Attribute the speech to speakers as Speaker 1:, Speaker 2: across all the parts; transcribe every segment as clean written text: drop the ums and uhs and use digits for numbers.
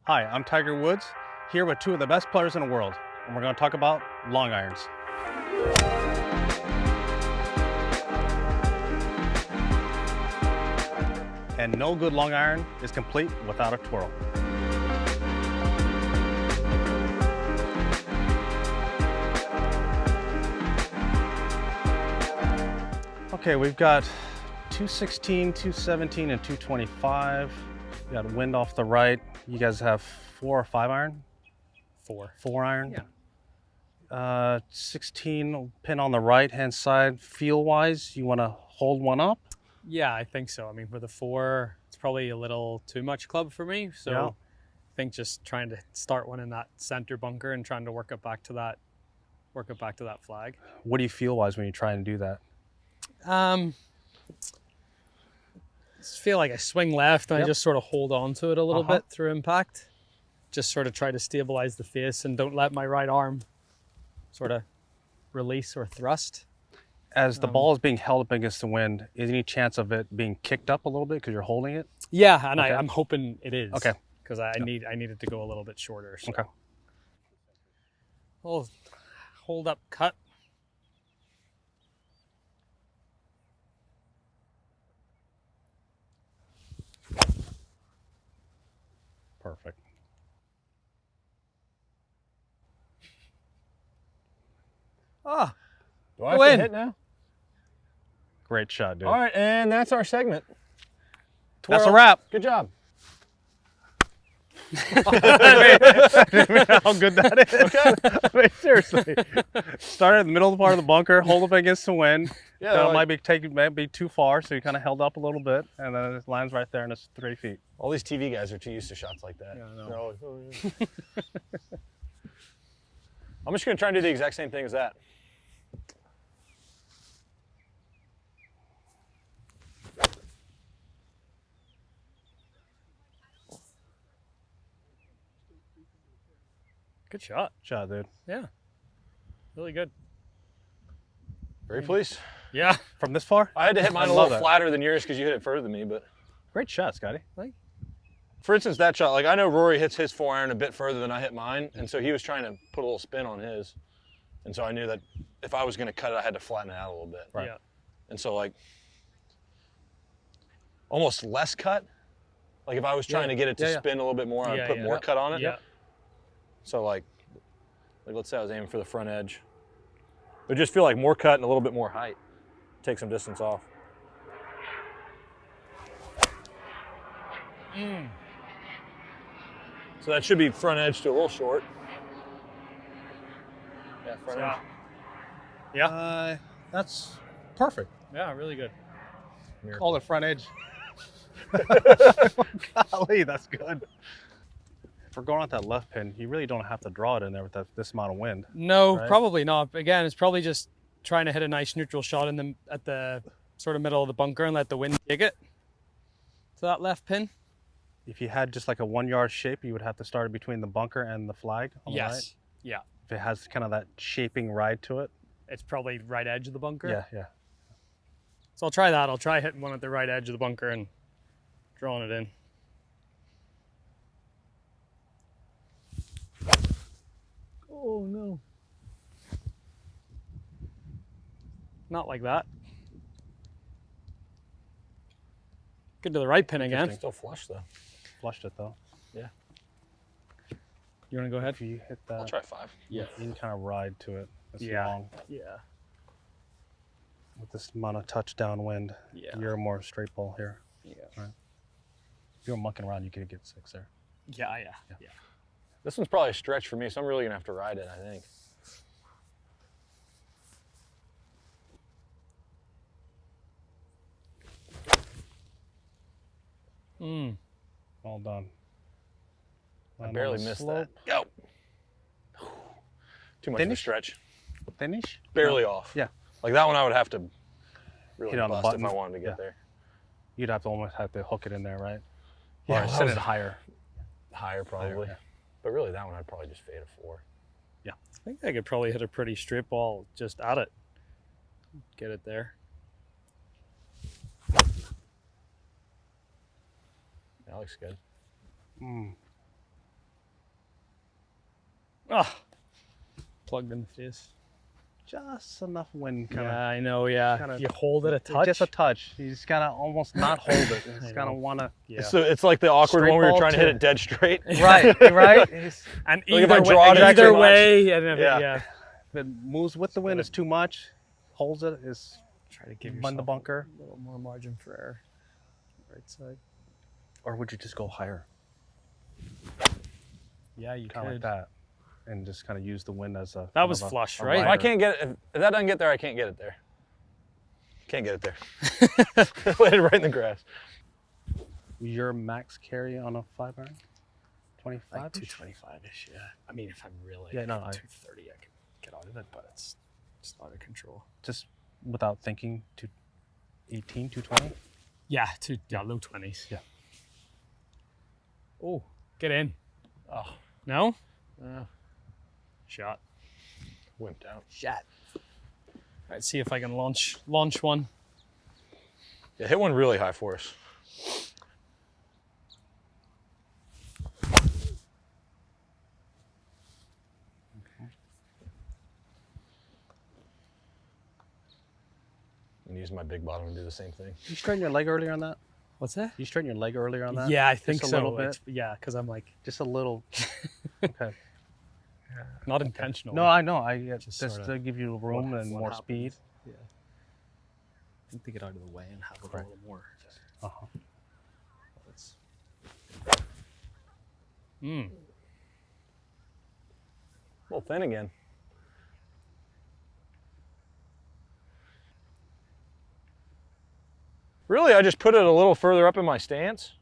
Speaker 1: Hi, I'm Tiger Woods, here with two of the best players in the world, and we're going to talk about long irons. And no good long iron is complete without a twirl. Okay, we've got 216, 217, and 225. We got wind off the right. You guys have 4 or 5 iron?
Speaker 2: 4.
Speaker 1: 4 iron?
Speaker 2: Yeah.
Speaker 1: 16 pin on the right-hand side. Feel-wise, you want to hold one up?
Speaker 2: Yeah, I think so. I mean, for the 4, it's probably a little too much club for me. So
Speaker 1: Yeah.
Speaker 2: I think just trying to start one in that center bunker and trying to work it back to that flag.
Speaker 1: What do you feel-wise when you try and do that?
Speaker 2: Just feel like I swing left and
Speaker 1: Yep.
Speaker 2: I just sort of hold on to it a little bit through impact. Just sort of try to stabilize the face and don't let my right arm sort of release or thrust.
Speaker 1: As the ball is being held up against the wind, is any chance of it being kicked up a little bit because you're holding it?
Speaker 2: Yeah, and
Speaker 1: Okay.
Speaker 2: I'm hoping it is.
Speaker 1: Okay.
Speaker 2: Because I need it to go a little bit shorter. So.
Speaker 1: Okay.
Speaker 2: Oh, hold up cut.
Speaker 1: Perfect.
Speaker 2: Ah,
Speaker 3: Do I have
Speaker 2: Go
Speaker 3: to
Speaker 2: in.
Speaker 3: hit now?
Speaker 1: Great shot, dude.
Speaker 3: All right, and that's our segment.
Speaker 1: That's a
Speaker 3: Twirl.
Speaker 1: wrap.
Speaker 3: Good job.
Speaker 1: How good that is. Okay. I mean, seriously. Start at the middle part of the bunker, hold up against the wind.
Speaker 3: Yeah,
Speaker 1: So it
Speaker 3: like-
Speaker 1: might be too far, so you kind of held up a little bit, and then it lands right there, and it's 3 feet.
Speaker 3: All these TV guys are too used to shots like that.
Speaker 2: Yeah, I know.
Speaker 3: They're always, "Oh, yeah." I'm just going to try and do the exact same thing as that.
Speaker 2: good shot.
Speaker 1: Shot, dude.
Speaker 2: Yeah, really good.
Speaker 3: Very pleased.
Speaker 2: Yeah.
Speaker 1: From this far?
Speaker 3: I had to hit mine
Speaker 1: I
Speaker 3: a
Speaker 1: love
Speaker 3: little
Speaker 1: that.
Speaker 3: flatter than yours because you hit it further than me. But
Speaker 1: Great shot, Scotty.
Speaker 3: for instance, that shot, like I know Rory hits his 4-iron a bit further than I hit mine, and so he was trying to put a little spin on his, and so I knew that if I was going to cut it, I had to flatten it out a little bit.
Speaker 1: Right.
Speaker 2: Yeah.
Speaker 3: And so like almost less cut. Like if I was trying to get it to spin a little bit more, I'd put more cut on it.
Speaker 2: Yeah.
Speaker 3: So like let's say I was aiming for the front edge. It would just feel like more cut and a little bit more height. Take some distance off. So that should be front edge to a little short. Yeah, front edge.
Speaker 2: Yeah.
Speaker 1: That's perfect.
Speaker 2: Yeah, really good.
Speaker 1: Call it front edge. Golly, that's good. If we're going at that left pin, you really don't have to draw it in there with this amount of wind.
Speaker 2: No,
Speaker 1: Right.
Speaker 2: probably not. Again, it's probably just trying to hit a nice neutral shot at the sort of middle of the bunker and let the wind dig it to that left pin.
Speaker 1: If you had just like a 1-yard shape, you would have to start it between the bunker and the flag on the right.
Speaker 2: Yes. Yeah.
Speaker 1: If it has kind of that shaping ride to it.
Speaker 2: It's probably right edge of the bunker.
Speaker 1: Yeah, yeah.
Speaker 2: So I'll try that. I'll try hitting one at the right edge of the bunker and drawing it in. Oh no. Not like that. Good to the right pin again.
Speaker 3: Still flush though.
Speaker 1: Flushed it though.
Speaker 3: Yeah.
Speaker 2: You want to go ahead?
Speaker 1: If you hit that,
Speaker 3: I'll try 5.
Speaker 2: Yeah.
Speaker 1: you can kind of ride to it. It's
Speaker 2: Yeah.
Speaker 1: long.
Speaker 2: Yeah.
Speaker 1: With this amount of touchdown wind,
Speaker 2: Yeah.
Speaker 1: you're more straight ball here.
Speaker 2: Yeah.
Speaker 1: If you're mucking around, you could get 6 there.
Speaker 2: Yeah.
Speaker 3: This one's probably a stretch for me, so I'm really gonna have to ride it, I think.
Speaker 1: Well done.
Speaker 3: I
Speaker 1: Land on
Speaker 3: barely
Speaker 1: the
Speaker 3: missed
Speaker 1: slope.
Speaker 3: that. Go. Too much of a
Speaker 1: Finish?
Speaker 3: stretch.
Speaker 1: Finish?
Speaker 3: Barely off.
Speaker 1: Yeah.
Speaker 3: Like that one I would have to really
Speaker 1: Hit on the
Speaker 3: bust if
Speaker 1: button.
Speaker 3: I wanted to get
Speaker 1: Yeah.
Speaker 3: there.
Speaker 1: You'd almost have to hook it in there, right?
Speaker 3: Yeah,
Speaker 1: Or
Speaker 3: well,
Speaker 1: set
Speaker 3: that
Speaker 1: it
Speaker 3: was-
Speaker 1: higher.
Speaker 3: Higher probably.
Speaker 1: yeah.
Speaker 3: But really that one I'd probably just fade a 4.
Speaker 2: I think I could probably hit a pretty straight ball just at it. Get it there.
Speaker 3: That looks good.
Speaker 1: Mm.
Speaker 2: Oh, plugged in the face.
Speaker 1: Just enough wind.
Speaker 2: Yeah, I know. Yeah,
Speaker 1: kinda,
Speaker 2: if you hold it a touch.
Speaker 1: Just a touch. You just gotta almost not hold it. You just gotta
Speaker 2: know.
Speaker 1: wanna.
Speaker 2: Yeah.
Speaker 3: So it's like the awkward
Speaker 1: Straight
Speaker 3: one where you're
Speaker 1: ball
Speaker 3: trying to hit
Speaker 1: to-
Speaker 3: it dead straight.
Speaker 1: Right, right.
Speaker 2: And
Speaker 3: Like if I
Speaker 2: either
Speaker 3: draw it
Speaker 2: way,
Speaker 3: extra
Speaker 2: either
Speaker 3: much.
Speaker 2: way, and if
Speaker 3: Yeah.
Speaker 2: yeah.
Speaker 1: If it moves with the wind, it's too much. Holds it is
Speaker 2: Try to give
Speaker 1: in
Speaker 2: yourself
Speaker 1: the bunker.
Speaker 2: a little more margin for error. Right side.
Speaker 1: Or would you just go higher,
Speaker 2: Yeah, you
Speaker 1: kind of
Speaker 2: could.
Speaker 1: like that, and just kind of use the wind as a.
Speaker 2: That
Speaker 1: kind
Speaker 2: was
Speaker 1: of a-
Speaker 2: flush,
Speaker 1: a
Speaker 2: right?
Speaker 3: If I
Speaker 1: rider.
Speaker 3: can't get it, if that doesn't get there, I can't get it there. Can't get it there. Landed right in the grass.
Speaker 1: Your max carry on a 5-iron? 25?
Speaker 2: Like 225-ish, yeah. I mean, if I'm really
Speaker 1: Yeah, no,
Speaker 2: 230, I can get out of it, but it's out of control.
Speaker 1: Just without thinking, 218, 220?
Speaker 2: Yeah, low 20s.
Speaker 1: Yeah.
Speaker 2: Oh, get in.
Speaker 3: Oh,
Speaker 2: No? Shot.
Speaker 3: wimped out.
Speaker 2: Shot. All right, see if I can launch one.
Speaker 3: Yeah, hit one really high for us. And use my big bottom to do the same thing.
Speaker 1: You straighten your leg earlier on that?
Speaker 2: What's that?
Speaker 1: You straighten your leg earlier on that?
Speaker 2: Yeah, I think
Speaker 1: Just
Speaker 2: so.
Speaker 1: a little bit?
Speaker 2: Yeah, because I'm like,
Speaker 1: Just a little. Okay.
Speaker 2: not intentional.
Speaker 1: No, I know.
Speaker 2: Just
Speaker 1: Just
Speaker 2: sorta
Speaker 1: to give you room and
Speaker 2: what
Speaker 1: more
Speaker 2: happens.
Speaker 1: speed.
Speaker 2: Yeah. I think to get out of the way and have it a
Speaker 1: Right.
Speaker 2: little more.
Speaker 1: Uh-huh.
Speaker 2: It's... Mm.
Speaker 3: A little thin again. Really, I just put it a little further up in my stance.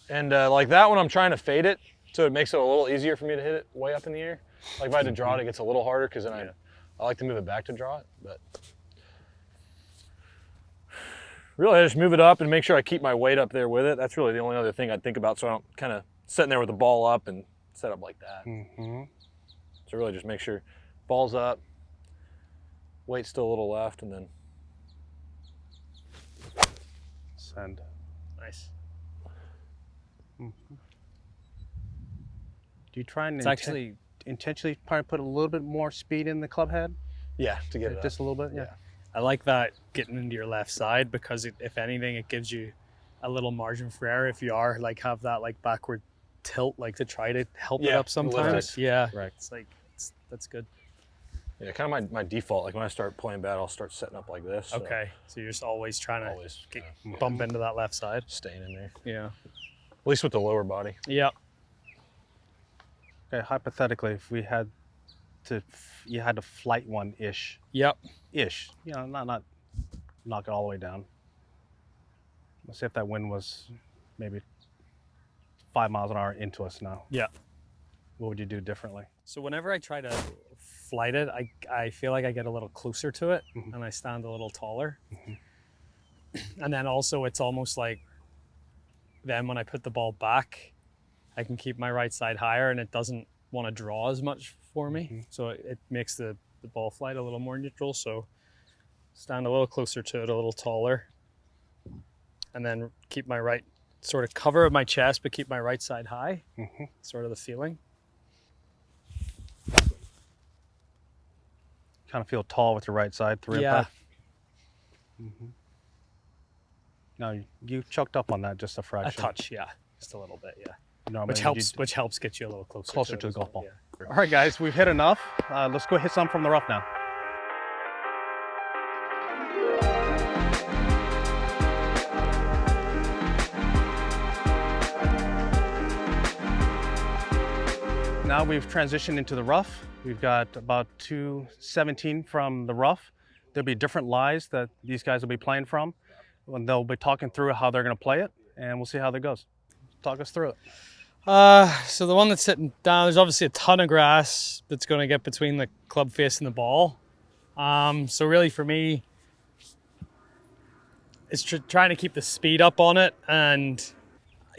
Speaker 3: And like that one, I'm trying to fade it, so it makes it a little easier for me to hit it way up in the air. Like if I had to draw it, it gets a little harder because then I like to move it back to draw it. But really, I just move it up and make sure I keep my weight up there with it. That's really the only other thing I'd think about, so I don't kind of sitting there with the ball up and set up like that.
Speaker 1: Mm-hmm.
Speaker 3: So really just make sure ball's up, weight's still a little left, and then
Speaker 1: Send.
Speaker 2: Nice.
Speaker 1: Do you try and
Speaker 2: It's actually,
Speaker 1: intentionally try to put a little bit more speed in the club head?
Speaker 3: yeah, to get it
Speaker 1: Just
Speaker 3: up.
Speaker 1: a little bit? Yeah.
Speaker 2: I like that getting into your left side because if anything, it gives you a little margin for error if you are like have that like backward tilt, like to try to help it
Speaker 3: Yeah,
Speaker 2: up sometimes.
Speaker 3: lift
Speaker 2: Yeah,
Speaker 1: Right.
Speaker 2: it's like that's good.
Speaker 3: Yeah, kind of my default. Like when I start playing bad, I'll start setting up like this. So
Speaker 2: Okay, so you're just always trying to
Speaker 3: always
Speaker 2: bump into that left side.
Speaker 3: staying in there.
Speaker 2: Yeah.
Speaker 3: At least with the lower body.
Speaker 2: Yeah.
Speaker 1: Okay, hypothetically, if we had to, you had to flight one ish.
Speaker 2: Yep.
Speaker 1: Ish. You know, not knock it all the way down. Let's say if that wind was maybe 5 miles an hour into us now.
Speaker 2: Yeah.
Speaker 1: What would you do differently?
Speaker 2: So whenever I try to flight it, I feel like I get a little closer to it
Speaker 1: Mhm.
Speaker 2: and I stand a little taller. And then also it's almost like then when I put the ball back, I can keep my right side higher and it doesn't want to draw as much for me. So it makes the ball flight a little more neutral. So stand a little closer to it, a little taller. And then keep my right, sort of cover my chest, but keep my right side high.
Speaker 1: Mhm.
Speaker 2: Sort of the feeling.
Speaker 1: Kind of feel tall with your right side through
Speaker 2: Yeah.
Speaker 1: impact. No, you choked up on that just a
Speaker 2: A
Speaker 1: fraction.
Speaker 2: touch, yeah. Just a little bit, yeah.
Speaker 1: Normally
Speaker 2: Which helps get you a little closer,
Speaker 1: Closer
Speaker 2: it
Speaker 1: to the
Speaker 2: as
Speaker 1: golf
Speaker 2: well,
Speaker 1: ball.
Speaker 2: yeah.
Speaker 1: All right, guys, we've hit enough. Let's go hit some from the rough now. Now we've transitioned into the rough. We've got about 217 from the rough. There'll be different lies that these guys will be playing from. And they'll be talking through how they're going to play it, and we'll see how that goes. Talk us through it.
Speaker 2: So the one that's sitting down, there's obviously a ton of grass that's going to get between the club face and the ball. So really for me, it's trying to keep the speed up on it, and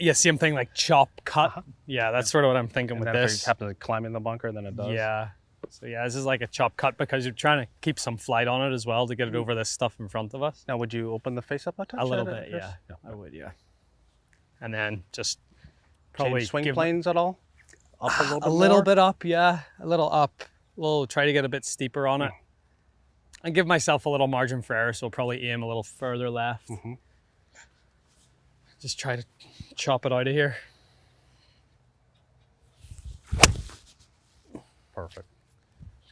Speaker 2: yeah, same thing like chop, cut. Yeah, that's sort of what I'm thinking
Speaker 1: And
Speaker 2: with
Speaker 1: then if
Speaker 2: this.
Speaker 1: you happen to climb in the bunker, then it does.
Speaker 2: Yeah. So yeah, this is like a chop cut because you're trying to keep some flight on it as well to get it over this stuff in front of us.
Speaker 1: Now, would you open the face up a touch?
Speaker 2: A little
Speaker 1: at
Speaker 2: bit,
Speaker 1: first?
Speaker 2: yeah. I would, yeah. And then just
Speaker 1: Probably
Speaker 2: probably
Speaker 1: swing
Speaker 2: give-
Speaker 1: planes at all? Up a little bit
Speaker 2: A little
Speaker 1: more?
Speaker 2: bit up, yeah. A little up. We'll try to get a bit steeper on it. And give myself a little margin for error, so I'll probably aim a little further left. Just try to chop it out of here.
Speaker 1: Perfect.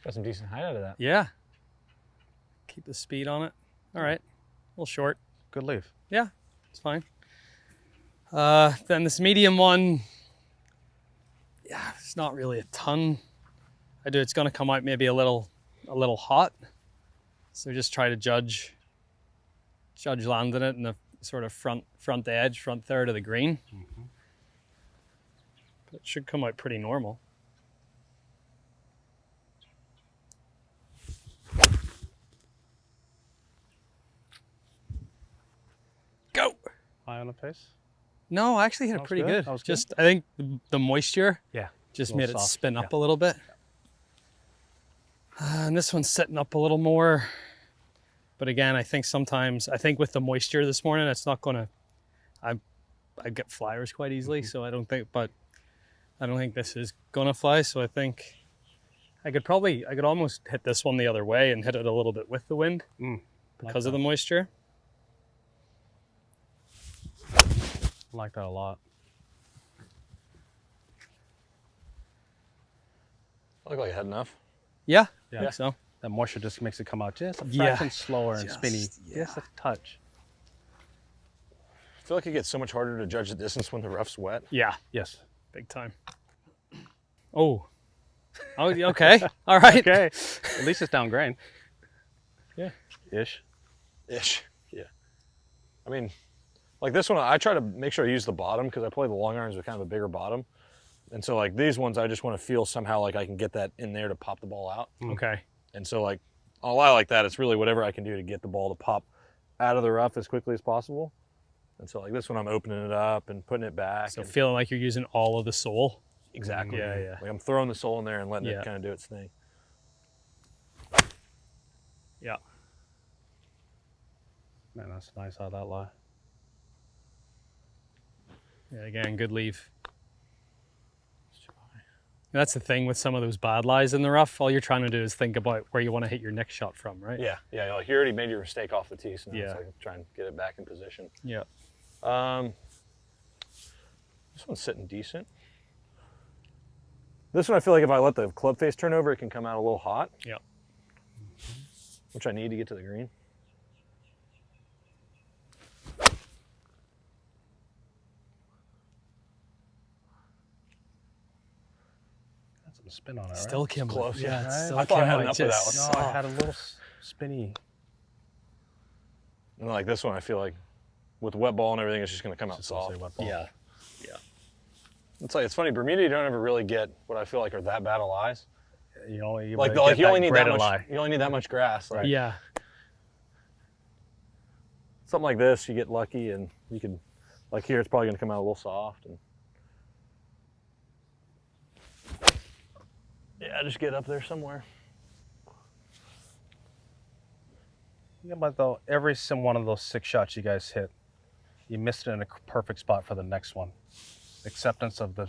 Speaker 3: Got some decent height out of that.
Speaker 2: Yeah. Keep the speed on it. All right. A little short.
Speaker 1: Good leave.
Speaker 2: Yeah, it's fine. Then this medium one, yeah, it's not really a ton. It's gonna come out maybe a little hot. So just try to judge landing it in the sort of front edge, front third of the green. But it should come out pretty normal. Go.
Speaker 1: High on the face.
Speaker 2: No, I actually hit
Speaker 1: That
Speaker 2: it
Speaker 1: was
Speaker 2: pretty
Speaker 1: good.
Speaker 2: good.
Speaker 1: That was good.
Speaker 2: Just I think the moisture
Speaker 1: Yeah.
Speaker 2: just
Speaker 1: A
Speaker 2: made
Speaker 1: little
Speaker 2: it
Speaker 1: soft.
Speaker 2: spin up
Speaker 1: Yeah.
Speaker 2: a little bit. And this one's sitting up a little more. But again, I think with the moisture this morning, it's not gonna, I get flyers quite easily, so I don't think this is gonna fly. So I think I could almost hit this one the other way and hit it a little bit with the wind because of the moisture.
Speaker 1: I like that a lot.
Speaker 3: I look like I had enough.
Speaker 2: Yeah,
Speaker 1: Yeah.
Speaker 2: I think so.
Speaker 1: That moisture just makes it come out just a
Speaker 2: Yeah.
Speaker 1: fraction slower and spinny.
Speaker 2: Yeah.
Speaker 1: Just a touch.
Speaker 3: I feel like it gets so much harder to judge the distance when the rough's wet.
Speaker 2: Yeah,
Speaker 1: Yes.
Speaker 2: big time. Oh, okay, all right.
Speaker 1: Okay. At least it's down grain.
Speaker 3: Yeah.
Speaker 1: Ish.
Speaker 3: Ish. Yeah. I mean, like this one, I try to make sure I use the bottom because I play the long irons with kind of a bigger bottom. And so like these ones, I just want to feel somehow like I can get that in there to pop the ball out.
Speaker 2: Okay.
Speaker 3: And so like on a lie like that, it's really whatever I can do to get the ball to pop out of the rough as quickly as possible. And so like this one, I'm opening it up and putting it back.
Speaker 2: So
Speaker 3: and
Speaker 2: feeling like you're using all of the sole.
Speaker 3: exactly.
Speaker 2: Yeah, yeah.
Speaker 3: Like I'm throwing the sole in there and letting
Speaker 2: Yeah.
Speaker 3: it kind of do its thing.
Speaker 2: Yeah.
Speaker 1: Man, that's nice how that lie.
Speaker 2: Yeah, again, good leave. And that's the thing with some of those bad lies in the rough. All you're trying to do is think about where you want to hit your next shot from, right?
Speaker 3: Yeah, yeah. Like you already made your mistake off the tee, so now
Speaker 2: Yeah.
Speaker 3: it's like trying to get it back in position.
Speaker 2: Yeah.
Speaker 3: This one's sitting decent. This one, I feel like if I let the club face turn over, it can come out a little hot,
Speaker 2: Yeah.
Speaker 3: which I need to get to the green.
Speaker 1: Got some spin on it, right?
Speaker 2: Still Kim.
Speaker 3: close, yeah.
Speaker 2: It's
Speaker 1: Right?
Speaker 2: still
Speaker 3: I thought I had
Speaker 2: Kim,
Speaker 3: enough of that
Speaker 2: just-
Speaker 1: No, I had a little spinny.
Speaker 3: And like this one, I feel like with the wet ball and everything, it's just going to come out
Speaker 1: Just gonna say
Speaker 3: soft.
Speaker 1: wet ball.
Speaker 2: Yeah.
Speaker 3: It's funny, Bermuda, you don't ever really get what I feel like are that bad of lies.
Speaker 1: You only
Speaker 3: Like,
Speaker 1: get
Speaker 3: like you only
Speaker 1: that
Speaker 3: need
Speaker 1: greater
Speaker 3: that much.
Speaker 1: lie.
Speaker 3: You only need that much grass. Like,
Speaker 2: Yeah.
Speaker 3: something like this, you get lucky, and you can, like here, it's probably going to come out a little soft. And yeah, just get up there somewhere.
Speaker 1: Yeah, but though every one of those 6 shots you guys hit, you missed it in a perfect spot for the next one. Acceptance of the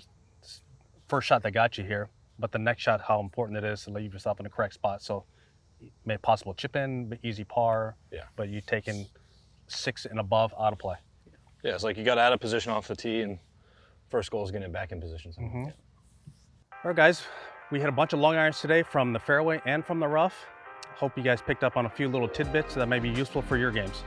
Speaker 1: first shot that got you here, but the next shot, how important it is to leave yourself in the correct spot. So, made possible chip in, but easy par.
Speaker 3: Yeah.
Speaker 1: But you taking 6 and above out of play.
Speaker 3: Yeah, it's like you got out of position off the tee, and first goal is getting it back in position. So.
Speaker 1: All right, guys, we hit a bunch of long irons today from the fairway and from the rough. Hope you guys picked up on a few little tidbits that may be useful for your games.